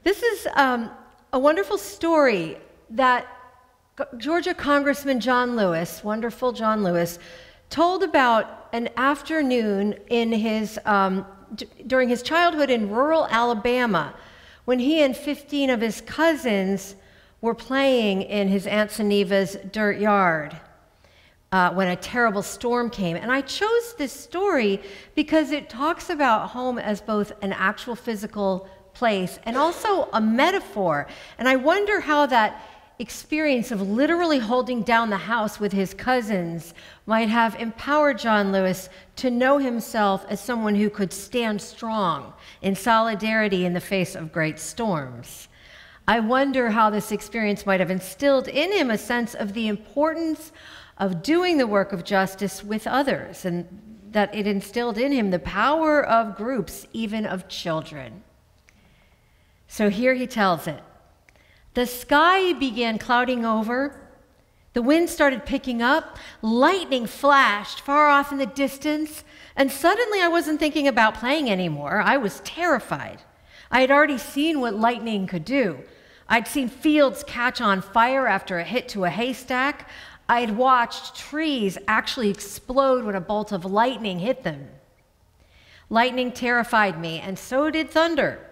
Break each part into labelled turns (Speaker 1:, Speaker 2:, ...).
Speaker 1: This is a wonderful story that Georgia Congressman John Lewis, wonderful John Lewis, told about an afternoon in his during his childhood in rural Alabama, when he and 15 of his cousins were playing in his Aunt Suneva's dirt yard when a terrible storm came. And I chose this story because it talks about home as both an actual physical place and also a metaphor. And I wonder how that experience of literally holding down the house with his cousins might have empowered John Lewis to know himself as someone who could stand strong in solidarity in the face of great storms. I wonder how this experience might have instilled in him a sense of the importance of doing the work of justice with others, and that it instilled in him the power of groups, even of children. So here he tells it. The sky began clouding over. The wind started picking up. Lightning flashed far off in the distance. And suddenly I wasn't thinking about playing anymore. I was terrified. I had already seen what lightning could do. I'd seen fields catch on fire after a hit to a haystack. I'd watched trees actually explode when a bolt of lightning hit them. Lightning terrified me, and so did thunder.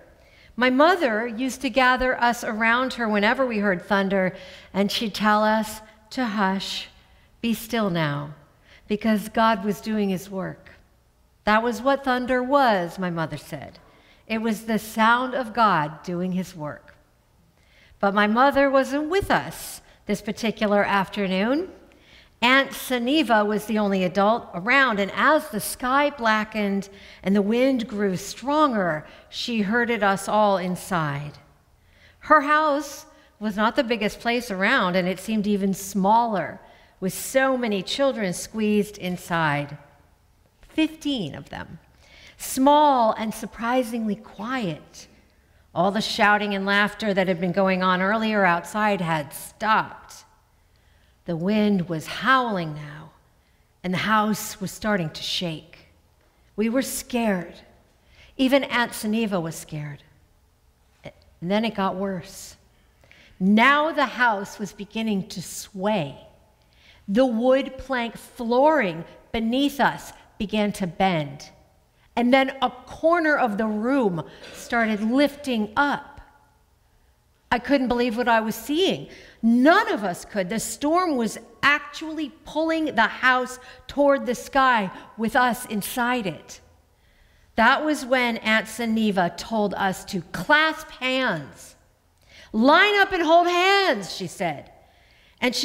Speaker 1: My mother used to gather us around her whenever we heard thunder, and she'd tell us to hush, be still now, because God was doing his work. That was what thunder was, my mother said. It was the sound of God doing his work. But my mother wasn't with us this particular afternoon. Aunt Suneva was the only adult around, and as the sky blackened and the wind grew stronger, she herded us all inside. Her house was not the biggest place around, and it seemed even smaller, with so many children squeezed inside. 15 of them. Small and surprisingly quiet. All the shouting and laughter that had been going on earlier outside had stopped. The wind was howling now, and the house was starting to shake. We were scared. Even Aunt Suneva was scared. And then it got worse. Now the house was beginning to sway. The wood plank flooring beneath us began to bend. And then a corner of the room started lifting up. I couldn't believe what I was seeing. None of us could. The storm was actually pulling the house toward the sky with us inside it. That was when Aunt Suneva told us to clasp hands. Line up and hold hands, she said. And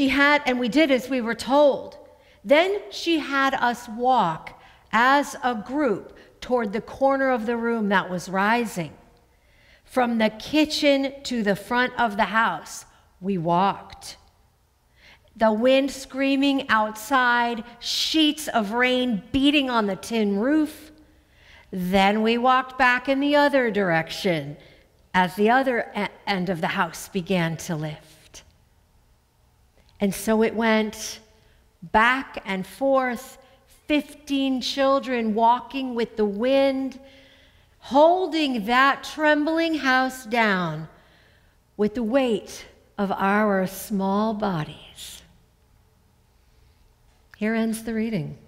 Speaker 1: we did as we were told. Then she had us walk as a group toward the corner of the room that was rising. From the kitchen to the front of the house, we walked. The wind screaming outside, sheets of rain beating on the tin roof. Then we walked back in the other direction as the other end of the house began to lift. And so it went back and forth, 15 children walking with the wind, holding that trembling house down with the weight of our small bodies. Here ends the reading.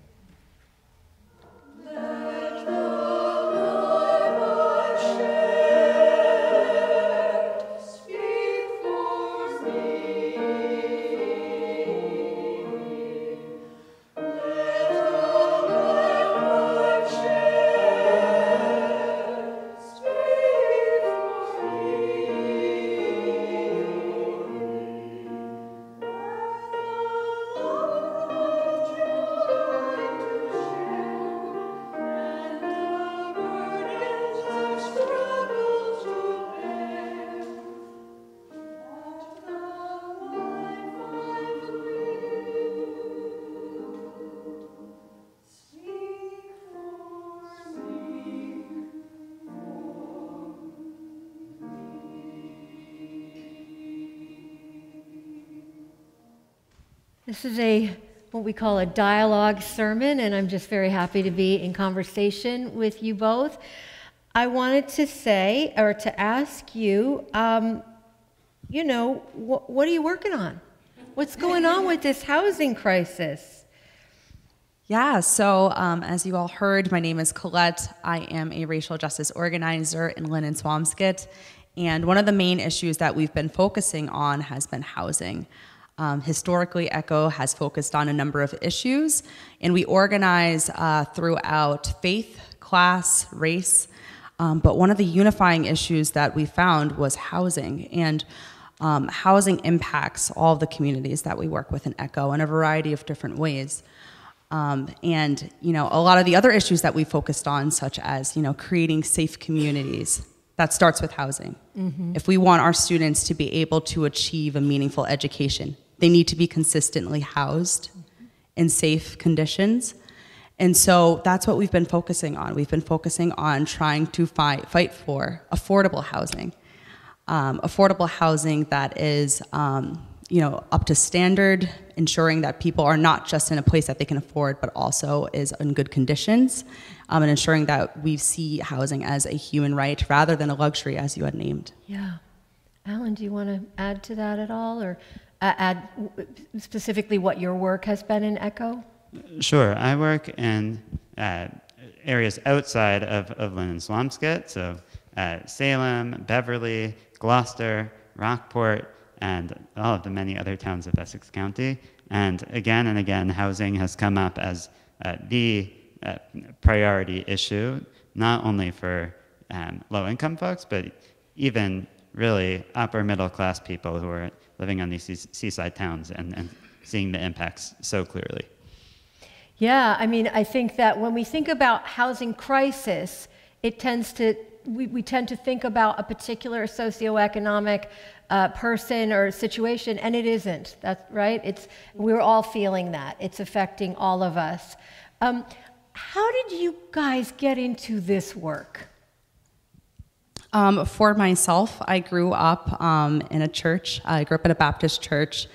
Speaker 1: This is what we call a dialogue sermon, and I'm just very happy to be in conversation with you both. I wanted to say, or to ask you, you know, what are you working on? What's going on with this housing crisis?
Speaker 2: Yeah, so as you all heard, my name is Colette. I am a racial justice organizer in Lynn and Swampscott. And one of the main issues that we've been focusing on has been housing. Historically, ECHO has focused on a number of issues, and we organize throughout faith, class, race. But one of the unifying issues that we found was housing. And housing impacts all of the communities that we work with in ECHO in a variety of different ways. And, you know, a lot of the other issues that we focused on, such as, you know, creating safe communities, that starts with housing. Mm-hmm. If we want our students to be able to achieve a meaningful education, they need to be consistently housed in safe conditions. And so that's what we've been focusing on. We've been focusing on trying to fight for affordable housing. Affordable housing that is, you know, up to standard, ensuring that people are not just in a place that they can afford, but also is in good conditions, and ensuring that we see housing as a human right rather than a luxury, as you had named.
Speaker 1: Yeah. Alan, do you want to add to that at all, or add specifically what your work has been in ECHO?
Speaker 3: Sure. I work in areas outside of Lynn and Swampscott, so Salem, Beverly, Gloucester, Rockport, and all of the many other towns of Essex County. And again, housing has come up as the priority issue, not only for low-income folks, but even really upper middle-class people who are living on these seaside towns and seeing the impacts so clearly.
Speaker 1: Yeah, I mean, I think that when we think about housing crisis, it tends to, we tend to think about a particular socioeconomic person or situation, and it isn't. That's right. We're all feeling that. It's affecting all of us. How did you guys get into this work?
Speaker 2: For myself, I grew up in a church. I grew up in a Baptist church,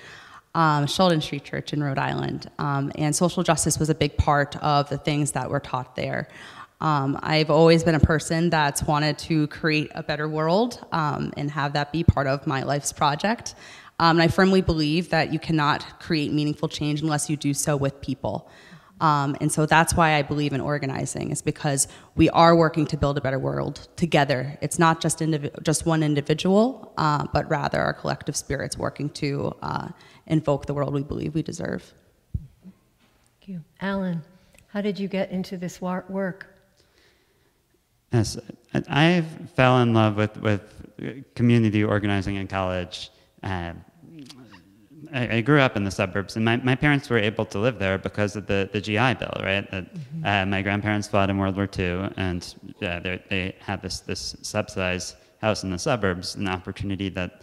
Speaker 2: Sheldon Street Church in Rhode Island, and social justice was a big part of the things that were taught there. I've always been a person that's wanted to create a better world and have that be part of my life's project. And I firmly believe that you cannot create meaningful change unless you do so with people. And so that's why I believe in organizing, is because we are working to build a better world together. It's not just one individual, but rather our collective spirits working to invoke the world we believe we deserve.
Speaker 1: Thank you. Alan, how did you get into this work?
Speaker 3: Yes, I fell in love with community organizing in college. I grew up in the suburbs, and my parents were able to live there because of the GI Bill, right? My grandparents fought in World War II, and they had this subsidized house in the suburbs, an opportunity that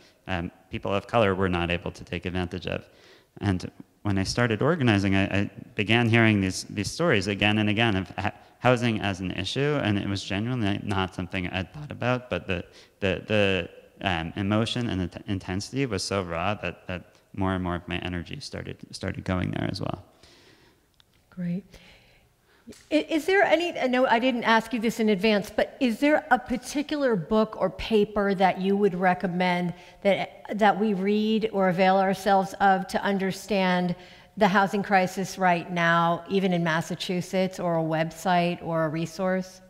Speaker 3: people of color were not able to take advantage of. And when I started organizing, I began hearing these stories again and again of housing as an issue, and it was genuinely not something I'd thought about, but the emotion and the intensity was so raw that more and more of my energy started going there as well.
Speaker 1: Great. Is there any, I know I didn't ask you this in advance, but is there a particular book or paper that you would recommend that we read or avail ourselves of to understand the housing crisis right now, even in Massachusetts, or a website or a resource?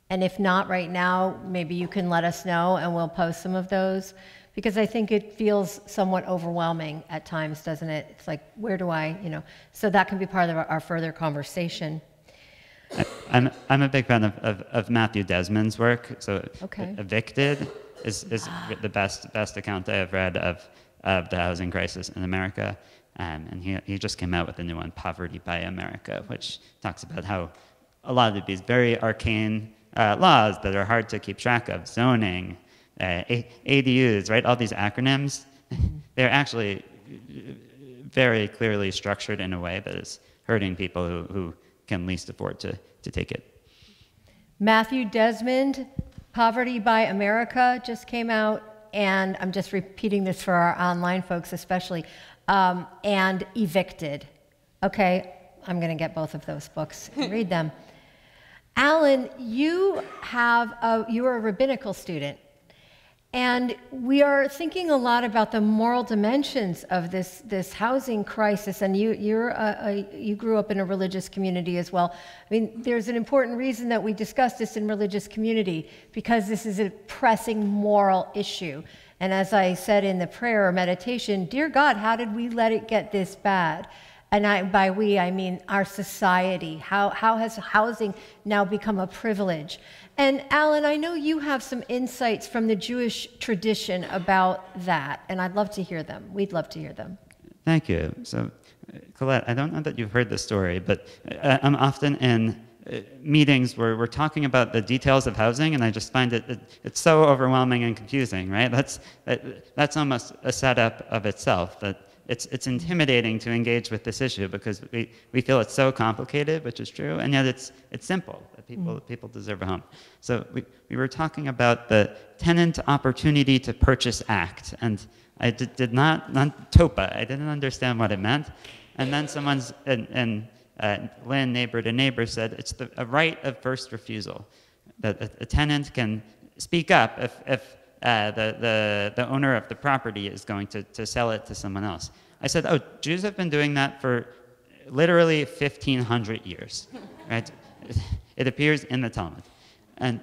Speaker 1: And if not right now, maybe you can let us know and we'll post some of those, because I think it feels somewhat overwhelming at times, doesn't it? It's like, where do I, so that can be part of our further conversation.
Speaker 3: I'm a big fan of Matthew Desmond's work. So
Speaker 1: okay.
Speaker 3: Evicted is the best account I have read of the housing crisis in America. And he just came out with a new one, Poverty by America, which talks about how a lot of these very arcane laws that are hard to keep track of, zoning, ADUs, right? All these acronyms, they're actually very clearly structured in a way that is hurting people who can least afford to take it.
Speaker 1: Matthew Desmond, Poverty by America just came out, and I'm just repeating this for our online folks especially, and Evicted. Okay, I'm going to get both of those books and read them. Alan, you are a rabbinical student, and we are thinking a lot about the moral dimensions of this housing crisis. And you grew up in a religious community as well. I mean, there's an important reason that we discuss this in religious community, because this is a pressing moral issue. And as I said in the prayer or meditation, dear God, how did we let it get this bad? And by we, I mean our society. How has housing now become a privilege? And Alan, I know you have some insights from the Jewish tradition about that, and I'd love to hear them. We'd love to hear them.
Speaker 3: Thank you. So, Colette, I don't know that you've heard this story, but I'm often in meetings where we're talking about the details of housing, and I just find it's so overwhelming and confusing, right? That's almost a setup of itself, that it's intimidating to engage with this issue because we feel it's so complicated, which is true, and yet it's simple, that people deserve a home. So we were talking about the Tenant Opportunity to Purchase Act, and I did not TOPA, I didn't understand what it meant, and then Lynn, neighbor to neighbor, said it's a right of first refusal, that a tenant can speak up if the owner of the property is going to sell it to someone else. I said, oh, Jews have been doing that for literally 1,500 years, right? It appears in the Talmud. And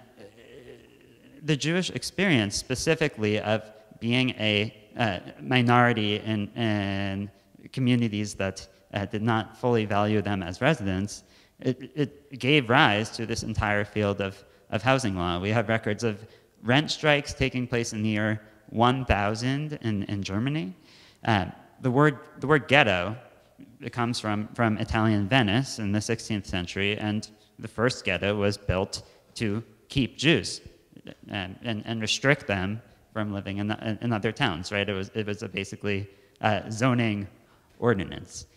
Speaker 3: the Jewish experience specifically of being a minority in communities that did not fully value them as residents, it gave rise to this entire field of housing law. We have records of rent strikes taking place in the year 1000 in Germany. The word ghetto, it comes from Italian Venice in the 16th century, and the first ghetto was built to keep Jews and restrict them from living in other towns, right? It was basically zoning ordinance.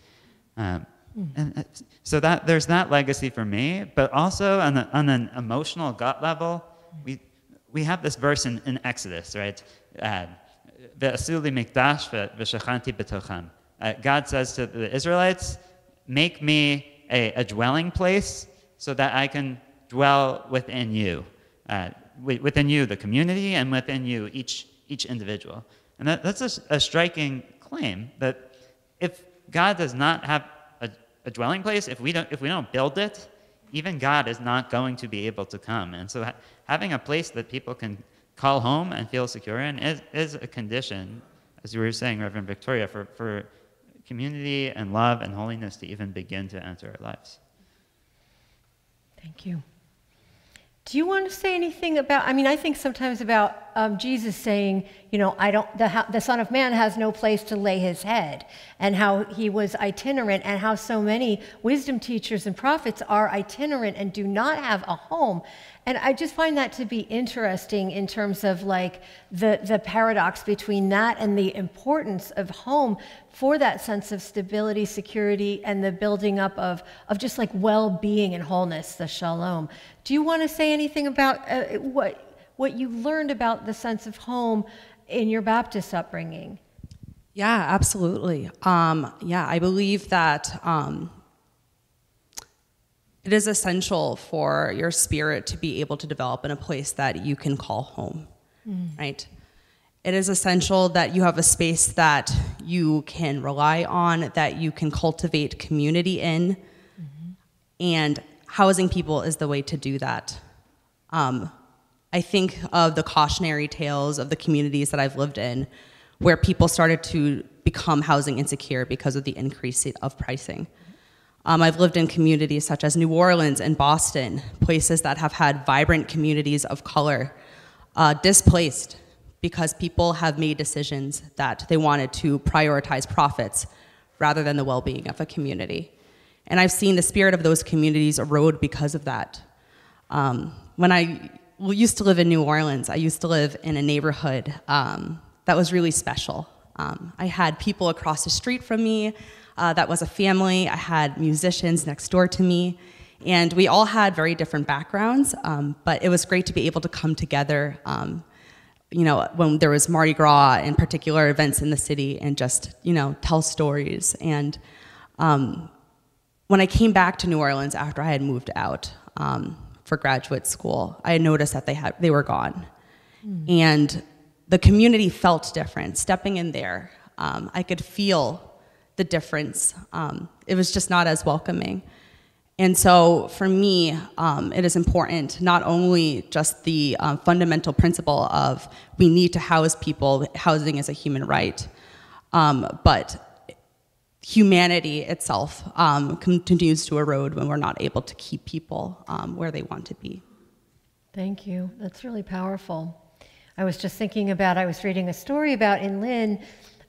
Speaker 3: And so there's that legacy for me, but also on an emotional gut level, we have this verse in Exodus, right? Ve'asu li mikdash ve'shachanti b'tocham. God says to the Israelites, make me a dwelling place so that I can dwell within you. Within you, the community, and within you, each individual. And that's a striking claim, that if God does not have a dwelling place, if we don't build it, even God is not going to be able to come. And so having a place that people can call home and feel secure in is a condition, as you were saying, Reverend Victoria, for community and love and holiness to even begin to enter our lives.
Speaker 1: Thank you. Do you want to say anything about, I think sometimes about Jesus saying, the Son of Man has no place to lay his head, and how he was itinerant, and how so many wisdom teachers and prophets are itinerant and do not have a home. And I just find that to be interesting in terms of the paradox between that and the importance of home for that sense of stability, security, and the building up of just well-being and wholeness, the shalom. Do you want to say anything about what you learned about the sense of home in your Baptist upbringing?
Speaker 2: Yeah, absolutely. I believe that it is essential for your spirit to be able to develop in a place that you can call home, right? It is essential that you have a space that you can rely on, that you can cultivate community in, and housing people is the way to do that. I think of the cautionary tales of the communities that I've lived in, where people started to become housing insecure because of the increase of pricing. I've lived in communities such as New Orleans and Boston, places that have had vibrant communities of color, displaced because people have made decisions that they wanted to prioritize profits rather than the well-being of a community. And I've seen the spirit of those communities erode because of that. When I used to live in New Orleans, I used to live in a neighborhood that was really special. I had people across the street from me that was a family. I had musicians next door to me, and we all had very different backgrounds, but it was great to be able to come together, when there was Mardi Gras and particular events in the city, and just, tell stories. And when I came back to New Orleans after I had moved out, for graduate school, I noticed that they were gone. And the community felt different. Stepping in there, I could feel the difference. It was just not as welcoming. And so for me, it is important, not only just the fundamental principle of we need to house people, housing is a human right, but humanity itself continues to erode when we're not able to keep people where they want to be.
Speaker 1: Thank you. That's really powerful. I was just thinking about, I was reading a story about in Lynn,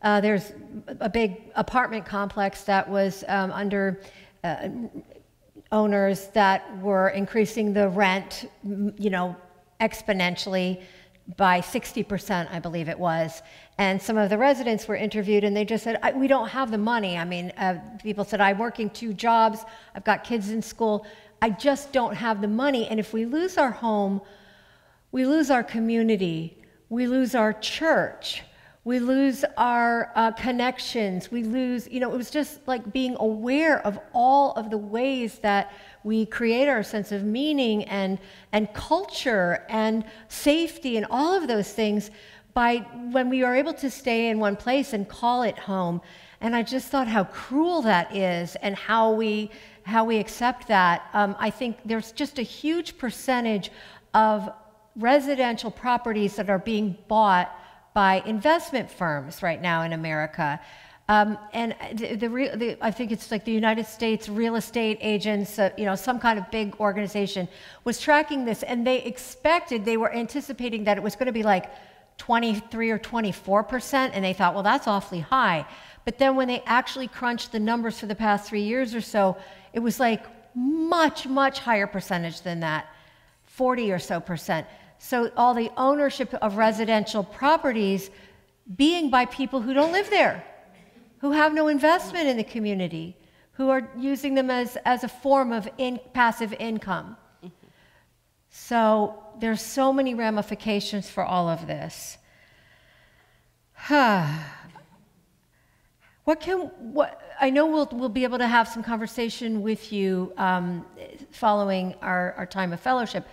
Speaker 1: there's a big apartment complex that was under owners that were increasing the rent, exponentially by 60%, I believe it was. And some of the residents were interviewed and they just said, we don't have the money. I mean, people said, I'm working 2 jobs, I've got kids in school, I just don't have the money. And if we lose our home, we lose our community, we lose our church, we lose our connections, we lose, it was just like being aware of all of the ways that we create our sense of meaning and culture and safety and all of those things by when we are able to stay in one place and call it home. And I just thought how cruel that is and how we accept that. I think there's just a huge percentage of residential properties that are being bought by investment firms right now in America. And I think it's like the United States Real Estate Agents, some kind of big organization was tracking this, and they were anticipating that it was going to be like 23 or 24%, and they thought, well, that's awfully high. But then when they actually crunched the numbers for the past 3 years or so, it was like much, much higher percentage than that, 40 or so percent. So all the ownership of residential properties being by people who don't live there, who have no investment in the community, who are using them as a form of passive income. So there's so many ramifications for all of this. I know we'll be able to have some conversation with you following our time of fellowship.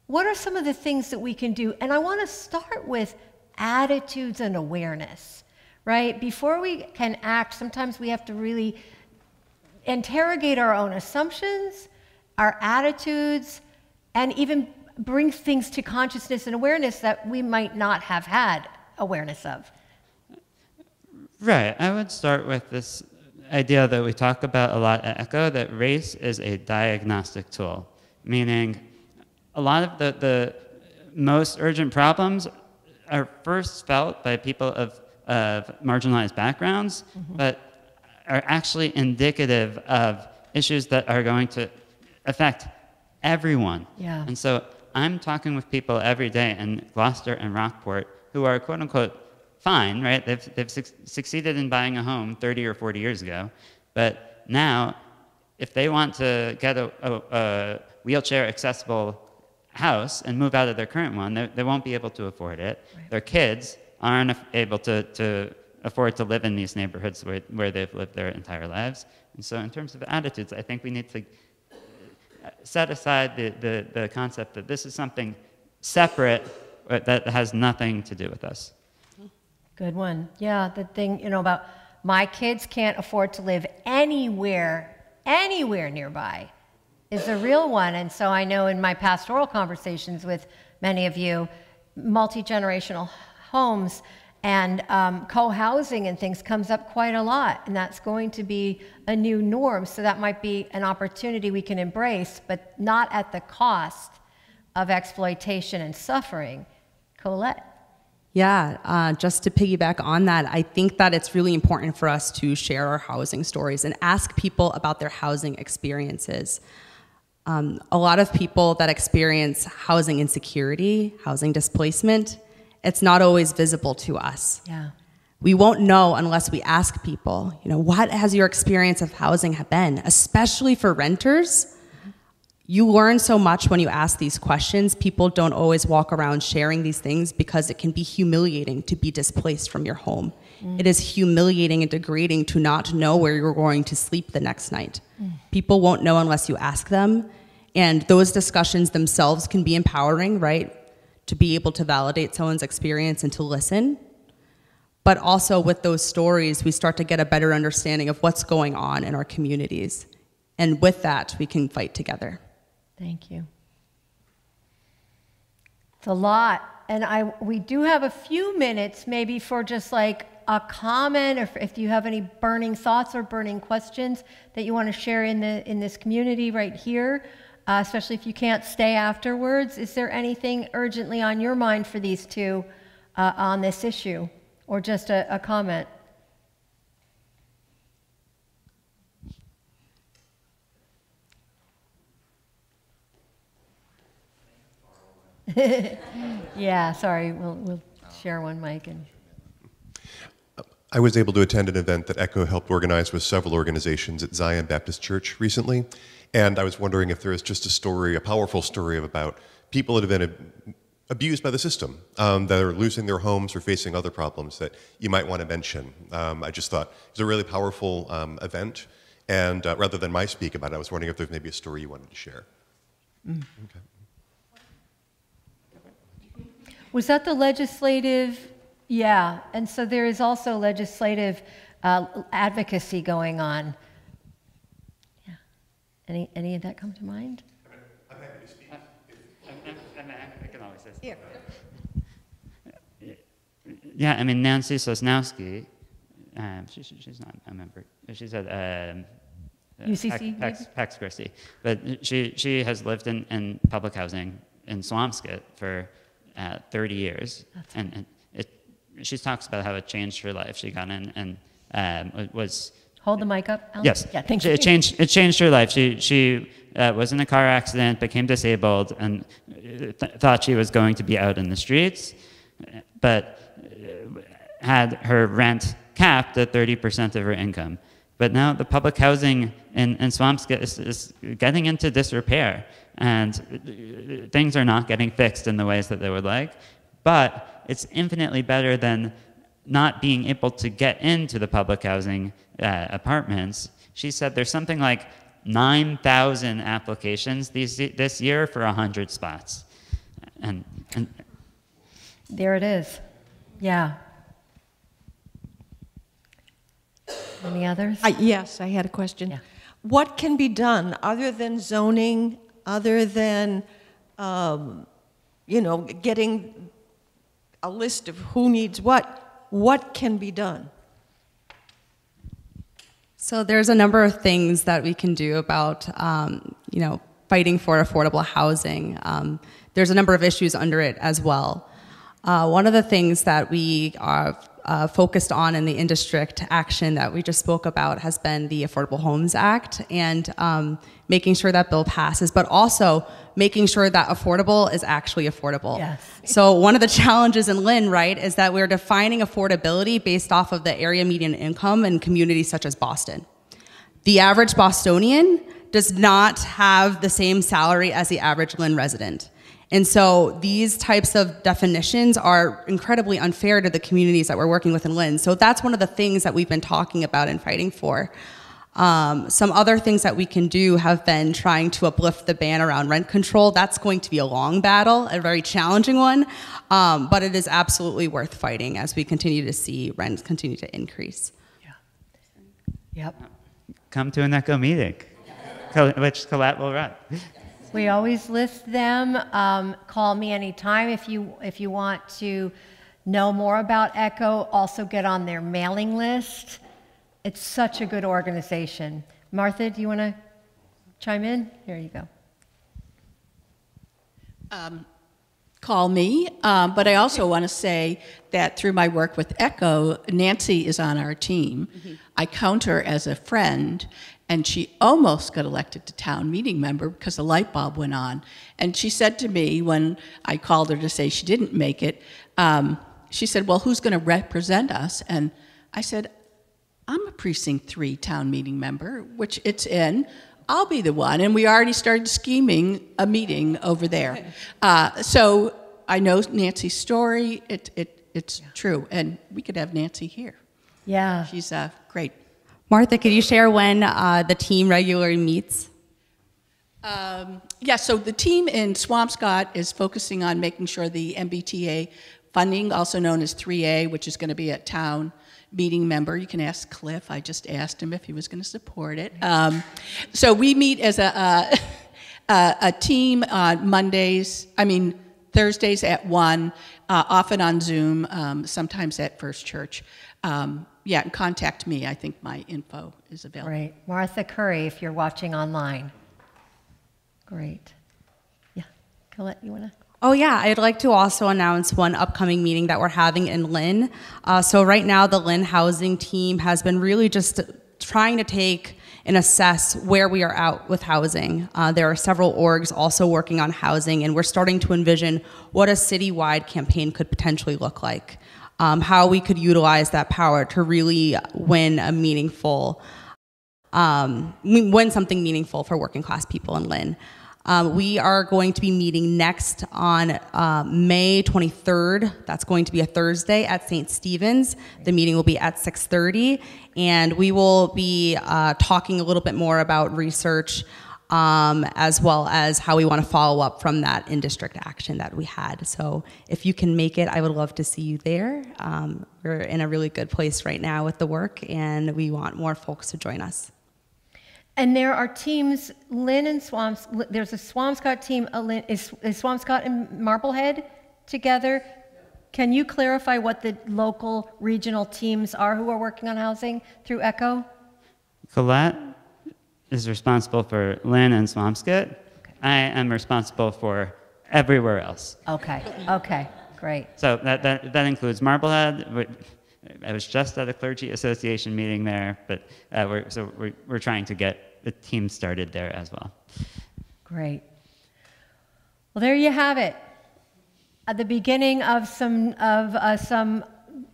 Speaker 1: What are some of the things that we can do? And I want to start with attitudes and awareness, right? Before we can act, sometimes we have to really interrogate our own assumptions, our attitudes, and even bring things to consciousness and awareness that we might not have had awareness of.
Speaker 3: Right. I would start with this idea that we talk about a lot at ECHO, that race is a diagnostic tool, meaning a lot of the most urgent problems are first felt by people of marginalized backgrounds, but are actually indicative of issues that are going to affect everyone. Yeah. And so I'm talking with people every day in Gloucester and Rockport who are quote unquote fine, right? They've succeeded in buying a home 30 or 40 years ago, but now if they want to get a wheelchair accessible house and move out of their current one, they won't be able to afford it. Right. Their kids aren't able to afford to live in these neighborhoods where they've lived their entire lives. And so in terms of attitudes, I think we need to set aside the concept that this is something separate that has nothing to do with us.
Speaker 1: Good one. Yeah, the thing, about my kids can't afford to live anywhere nearby is a real one. And so I know in my pastoral conversations with many of you, multi-generational homes and co-housing and things comes up quite a lot. And that's going to be a new norm. So that might be an opportunity we can embrace, but not at the cost of exploitation and suffering. Colette?
Speaker 2: Yeah, just to piggyback on that, I think that it's really important for us to share our housing stories and ask people about their housing experiences. A lot of people that experience housing insecurity, housing displacement, it's not always visible to us.
Speaker 1: Yeah.
Speaker 2: We won't know unless we ask people, what has your experience of housing been? Especially for renters, you learn so much when you ask these questions. People don't always walk around sharing these things because it can be humiliating to be displaced from your home. It is humiliating and degrading to not know where you're going to sleep the next night. People won't know unless you ask them. And those discussions themselves can be empowering, right? To be able to validate someone's experience and to listen. But also with those stories, we start to get a better understanding of what's going on in our communities. And with that, we can fight together.
Speaker 1: Thank you. It's a lot. And we do have a few minutes maybe for just like a comment, or if you have any burning thoughts or burning questions that you want to share in this community right here, especially if you can't stay afterwards. Is there anything urgently on your mind for these two on this issue, or just a comment? Yeah, sorry, we'll share one mic. And
Speaker 4: I was able to attend an event that ECHO helped organize with several organizations at Zion Baptist Church recently, and I was wondering if there is just a story, a powerful story about people that have been abused by the system, that are losing their homes or facing other problems that you might want to mention. I just thought it was a really powerful event, and rather than my speak about it, I was wondering if there's maybe a story you wanted to share. Okay.
Speaker 1: was that the legislative? Yeah, and so there is also legislative advocacy going on. Yeah. Any of that come to mind?
Speaker 4: I'm happy to speak.
Speaker 3: I can always say something. Yeah, I mean, Nancy Sosnowski, she's not a member. She's at
Speaker 1: UCC?
Speaker 3: Pax Christi. But she has lived in public housing in Swampscott for 30 years. And she talks about how it changed her life. She got in and it was...
Speaker 1: Hold the mic up, Ellen.
Speaker 3: Yes.
Speaker 1: Yeah, thank you.
Speaker 3: It changed her life. She was in a car accident, became disabled, and thought she was going to be out in the streets, but had her rent capped at 30% of her income. But now the public housing in Swampscott is getting into disrepair, and things are not getting fixed in the ways that they would like. But it's infinitely better than not being able to get into the public housing apartments. She said there's something like 9,000 applications this year for 100 spots. And
Speaker 1: there it is. Yeah. Any others?
Speaker 5: Yes, I had a question.
Speaker 1: Yeah.
Speaker 5: What can be done other than zoning, other than, getting a list of who needs what? What can be done?
Speaker 2: So there's a number of things that we can do about, fighting for affordable housing. There's a number of issues under it as well. One of the things that we are focused on in the in-district action that we just spoke about has been the Affordable Homes Act, and making sure that bill passes, but also making sure that affordable is actually affordable.
Speaker 1: Yes.
Speaker 2: So one of the challenges in Lynn, right, is that we're defining affordability based off of the area median income in communities such as Boston. The average Bostonian does not have the same salary as the average Lynn resident. And so these types of definitions are incredibly unfair to the communities that we're working with in Lynn. So that's one of the things that we've been talking about and fighting for. Some other things that we can do have been trying to uplift the ban around rent control. That's going to be a long battle, a very challenging one, but it is absolutely worth fighting as we continue to see rents continue to increase.
Speaker 1: Yeah. Yep.
Speaker 3: come to an ECHO meeting, which Colette will run.
Speaker 1: We always list them. Call me anytime if you want to know more about ECHO. Also get on their mailing list. It's such a good organization. Martha, do you want to chime in? Here you go.
Speaker 6: Call me, but I also want to say that through my work with ECHO, Nancy is on our team. Mm-hmm. I count her as a friend, and she almost got elected to town meeting member because the light bulb went on. And she said to me when I called her to say she didn't make it, she said, well, who's going to represent us? And I said, I'm a Precinct 3 town meeting member, which it's in. I'll be the one. And we already started scheming a meeting over there. So I know Nancy's story. It's true. And we could have Nancy here.
Speaker 1: Yeah.
Speaker 6: She's great.
Speaker 2: Martha, could you share when the team regularly meets?
Speaker 6: Yeah, so the team in Swampscott is focusing on making sure the MBTA funding, also known as 3A, which is going to be a town meeting member. You can ask Cliff. I just asked him if he was going to support it. So we meet as a team on Thursdays at 1, often on Zoom, sometimes at First Church. Yeah, and contact me. I think my info is available.
Speaker 1: Right. Martha Curry, if you're watching online. Great. Yeah. Colette, you want to?
Speaker 2: Oh yeah, I'd like to also announce one upcoming meeting that we're having in Lynn. So right now the Lynn housing team has been really just trying to take and assess where we are at with housing. There are several orgs also working on housing, and we're starting to envision what a citywide campaign could potentially look like. How we could utilize that power to really win something meaningful for working class people in Lynn. We are going to be meeting next on May 23rd. That's going to be a Thursday at St. Stephen's. The meeting will be at 6:30, and we will be talking a little bit more about research as well as how we want to follow up from that in-district action that we had. So if you can make it, I would love to see you there. We're in a really good place right now with the work, and we want more folks to join us.
Speaker 1: And there are teams, Lynn and there's a Swampscott team, is Swampscott and Marblehead together? Can you clarify what the local regional teams are who are working on housing through ECHO?
Speaker 3: Colette is responsible for Lynn and Swampscott. Okay. I am responsible for everywhere else.
Speaker 1: Okay, okay, great.
Speaker 3: So that includes Marblehead. I was just at a clergy association meeting there, but we're trying to get the team started there as well. Great.
Speaker 1: Well, there you have it. At the beginning of some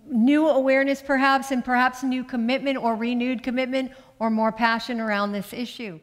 Speaker 1: new awareness, perhaps, and perhaps new commitment or renewed commitment or more passion around this issue.